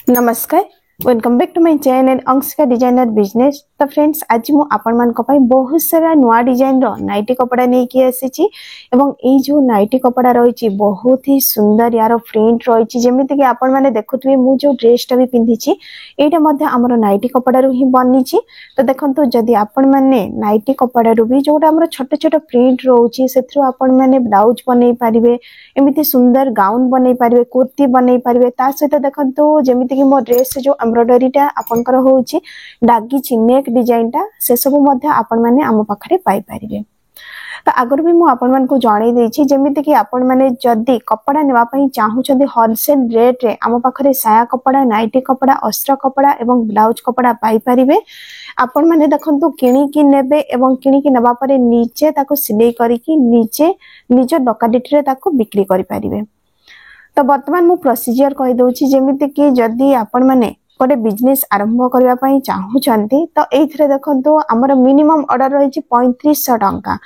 नमस्कार welcome back to my channel Anshika designer business. तो friends आज मु आपण मान को पाई बहुत सारा नुआ डिजाइन रो नाइटी कपड़ा नहीं कि आसी एवं ए जो नाइटी कपड़ा रही बहुत ही सुंदर यार प्रिंट रही जमीती कि आपण माने देखुथबे मु जो ड्रेसटा भी पिंधिची एटा मध्ये हमर नाइटी कपड़ा रो ही बनिची। तो देखंतु जदी आपण माने नाइटी कपड़ा रो भी जोटा हमर छोटे छोटे प्रिंट रोची सेथरो आपण माने ब्लाउज बनै पारिबे, एमिति सुंदर गाउन बनै पारिबे, कुर्ती बनै पारिबे। ता सहित देखंतु जमीती कि मो ड्रेस जो एम्ब्रॉयडरीटा आपनकर होउची डागी नेक डिजाइनटा से सब मध्ये आपण माने आम पाखरे पाई पारिबे। तो आगर भी मु आपण मान को जणाई देछि जेमिति कि आपण माने जदी कपड़ा नेवा पई चाहू छथि होलसेल रेट रे आम पाखरे साया कपड़ा, नाइटी कपड़ा, अस्त्र कपड़ा एवं ब्लाउज कपड़ा पाई पारिबे। आपण माने देखंतु किणी कि नेबे एवं किणी कि नेबा परे नीचे ताको सिलाई करी कि नीचे निज डकाडिटी रे ताको बिक्री करि पारिबे। तो वर्तमान मु प्रोसीजर कहि दोछि जेमिति कि जदी आपण माने गोटे बिजनेस आरंभ करबा पई चाहू छथि तो एथिरे देखंतु हमर मिनिमम ऑर्डर रही 3500 टंका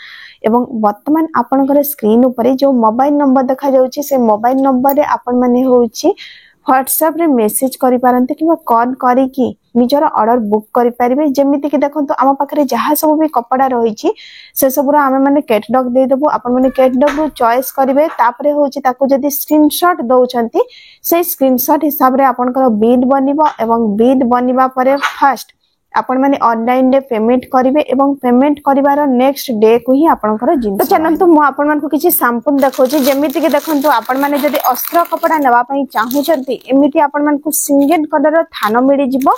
एवं वर्तमान आपनकर स्क्रीन ऊपर जो मोबाइल नंबर देखा जाउछि से मोबाइल नंबर रे आपण माने होउछि व्हाट्सएप रे मेसेज करि पारंते कि कॉल करी कि निजर ऑर्डर बुक करि परिबे। जेमिति कि देखंतु आम पाखरे जहा सब भी कपड़ा रही से सब रो आमे माने कैटलॉग दे देबो, आपण माने कैटलॉग रो चॉइस करिवे। तापरे होउछि ताको जदी स्क्रीनशॉट दउछंती से स्क्रीनशॉट हिसाब रे आपनकर बिल बनिबो एवं बिल बनिबा परे फर्स्ट आपण माने ऑनलाइन रे पेमेंट करिवे एवं पेमेंट करिवार नेक्स्ट डे को ही आपनकर जिंस। तो चलंतु मु आपण मान को किछि सैंपल देखौछि जेमिति कि देखंतु आपण माने जदी अस्त्र कपड़ा नेबा पई चाहू छथि एमिति आपण मान को सिंगल कलर थान मिलि जिवो।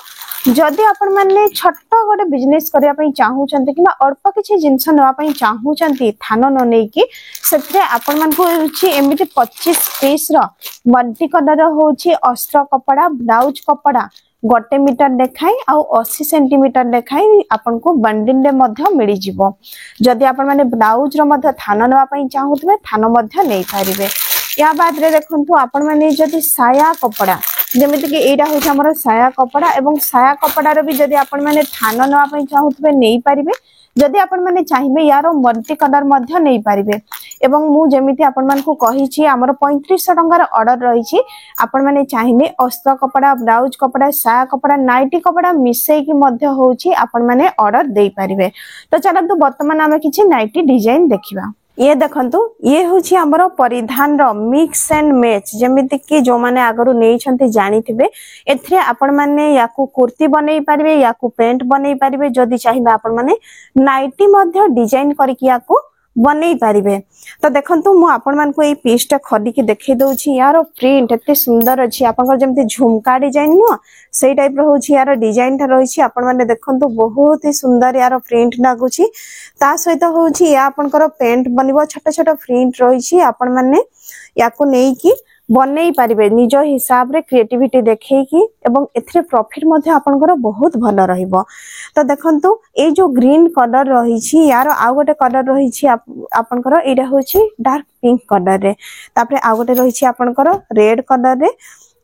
जदि आपण माने छोट गोटे बिजनेस करिया पई चाहू छथि कि अल्प किछि जिंस नेबा पई चाहू छथि थान न नै कि सेते आपण मान को होछि एमिति 25 पीस रो मल्टी कलर होछि अस्त्र कपड़ा, ब्लाउज कपड़ा गोटे मीटर देखाई आ 80 सेंटीमीटर देखाई आपन को बंडल रे मध्य मिलि जिवो। जदि आपण माने ब्लाउज रो मध्य थान नेबा पई चाहूतबे थान मध्य नै पारिबे। या बाद रे देखंतु आपण माने जदि साया कपड़ा जेमिति कि एटा होछ हमर साया कपड़ा एवं साया कपड़ा रो भी जदि आपण माने थान नेबा पई चाहूतबे नै पारिबे। जदि आपण माने चाहिबे यारो मल्टी कलर मध्य नै पारिबे। एवं मु जेमिति आपण मान को कहिछि हमर 3500 टंका रो ऑर्डर रहिछि। आपण माने चाहिबे अस्त्र कपड़ा, ब्लाउज कपड़ा, साया कपड़ा, नाइटी कपड़ा मिसै कि मध्य होछि आपण माने ऑर्डर देई पारिबे। तो चलंतु वर्तमान हम किछि नाइटी डिजाइन देखिबा। ये देखंतु ये होछि हमरो परिधान रो मिक्स एंड मैच जेमिति कि जो माने आगरु नै छथि जानिथिबे एथरे आपण माने याकू कुर्ती बनै पारिबे, याकू पैंट बनै पारिबे। जदि चाहिबे आपण माने नाइटी मध्य डिजाइन करिकि याकू बनै पारिबे। तो देखंतु मु आपण मान को ए पीसटा खडी के देखै दोछि यार प्रिंट एते सुंदर अछि आपनकर जेमति झुमका डिजाइन न सेई टाइप रो होछि यार डिजाइन ता रहिछि। आपण माने देखंतु बहुत ही सुंदर यार प्रिंट लागुछि। ता सहित होछि या आपनकर पेंट बनिबो छोट छोट प्रिंट रहिछि। आपण माने याको नै कि बनै पारिबे निज हिसाब रे क्रिएटिविटी देखै कि एवं एथरे प्रॉफिट मध्ये आपनकर बहुत भलो रहिबो। तो देखंतु ए जो ग्रीन कलर रहिछि यार आ गोटे कलर रहिछि आपनकर एटा होछि डार्क पिंक कलर रे, तापरे आ गोटे रहिछि आपनकर रेड कलर रे।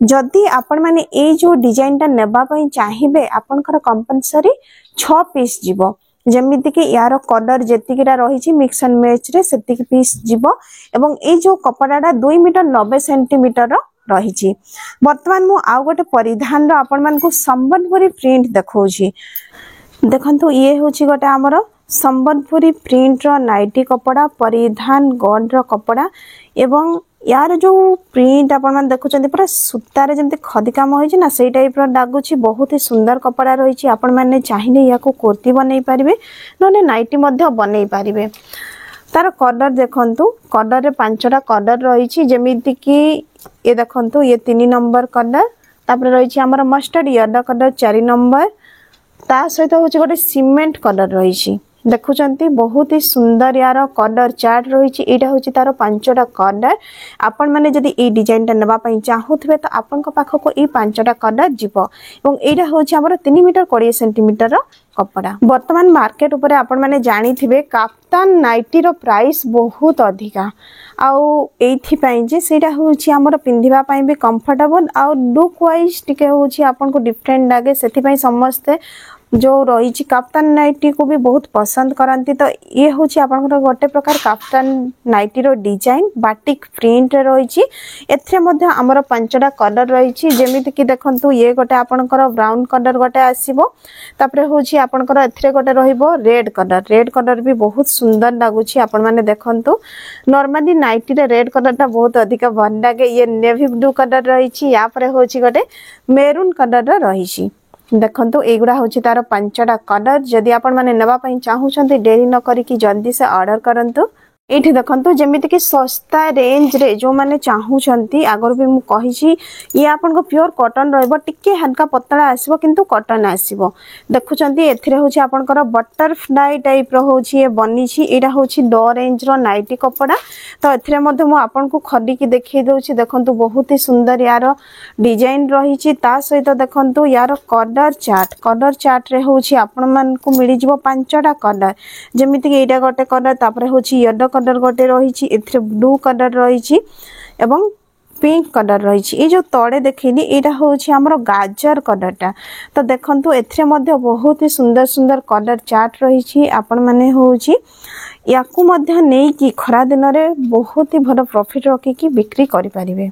जदि आपण माने ए जो डिजाइन ता नेबा पई चाहिबे आपनकर कंपलसरी 6 पीस जिवो। जेमिति कि यार कलर जेतिकिरा रहिछि मिक्स एंड मैच रे सेतिक पीस जिवो एवं ए जो कपड़ाटा 2 मीटर 90 सेंटीमीटर रहिछि। वर्तमान मु आ गोटे परिधान रो आपण मान को संबलपुरी प्रिंट देखौछि। देखंतु ये होछि गोटे हमर संबलपुरी प्रिंट रो नाइटी कपड़ा परिधान गोल्ड रो कपड़ा एवं यार जो प्रिंट आपण मान देखुचंती पूरा सूता रे जेमते खदी काम होइछि ना सेई टाइप रो लागुछि। बहुत ही सुंदर कपड़ा रहिछि। आपण माने चाहिले याको कुर्ती बनै पारिबे नने नाइटी मध्ये बनै पारिबे। तार कलर देखंतु कलर रे 5टा कलर रहिछि जेमिति कि ये देखंतु ये 3 नंबर कलर, तापर रहिछि हमर मस्टर्ड येलो कलर 4 नंबर, ता सहित होछि गोटे सीमेंट कलर रहिछि। देखुचंती बहुत ही सुंदर यार कलर चार्ट रहिछि। एटा होछि तारो 5टा कलर। आपण माने जदी ए डिजाइन ता नेबा पई चाहूथबे तो आपण को पाखो को ए 5टा कलर जिवो एवं एटा होछि हमर 3 मीटर 20 सेंटीमीटर कपड़ा। वर्तमान मार्केट ऊपर आपण माने जानिथिबे काफ्तान नाइटी रो प्राइस बहुत अधिका आउ एथि पई जे सेटा होछि हमर पिंधिबा पई भी कंफर्टेबल आउ लुक वाइज टिके होछि आपण को डिफरेंट लागे। सेथि पई समस्त जो रही काफ्तान नाइटी को भी बहुत पसंद करती। तो ये हूँ आप गोटे प्रकार काफ्तान नाइटी रो डिजाइन बाटिक प्रिंट रही। एमर 5टा कलर रही जमीती कि देखो ये गोटे आपंकर ब्राउन कलर गोटे आसो। तापर हूँ आपंकर ए गोटे रेड कलर भी बहुत सुंदर लगुच। आपण मैंने देखु नॉर्मली नाइटी रे रेड कलर टा बहुत अधिक भल लगे। ये नेवी ब्लू कलर रही हूँ गोटे मेरून कलर रही। देखो एगुड़ा हूँ तार 5टा कलर। जदि आपण मैंने नापी चाहूँगी डेरी न करी जल्दी से ऑर्डर करंतु। ये देखो जमीती कि सस्ता रेंज रे जो मैंने चाहूँगी आगर भी मुझे ये आपन प्योर कॉटन रे हल्का पतला आसो किंतु कॉटन आसो। देखुं ए आपंकर बटरफ्लाई टाइप रोचे बनी। यहाँ हूँ लो रेंज रो नाइटी कपड़ा। तो ए आपन को खली की देखी दूसरी देखो बहुत ही सुंदर यार डिजाइन रही। सहित देखो यार कलर चार्ट रे हूँ आपण मान को मिल जाव 5टा कलर जमीती कि यहाँ गोटे कलर तापर हूँ येलो कलर गोटे रही ब्लू कलर रही एवं पिंक कलर रही। ये जो तले देखनी यहाँ हूँ आमर गाजर कलर टा। तो देखो ए बहुत ही सुंदर सुंदर कलर चार्ट रही। आपण मैंने हूँ या खरा दिन में बहुत ही भल प्रॉफिट रखिकी बिक्री करें।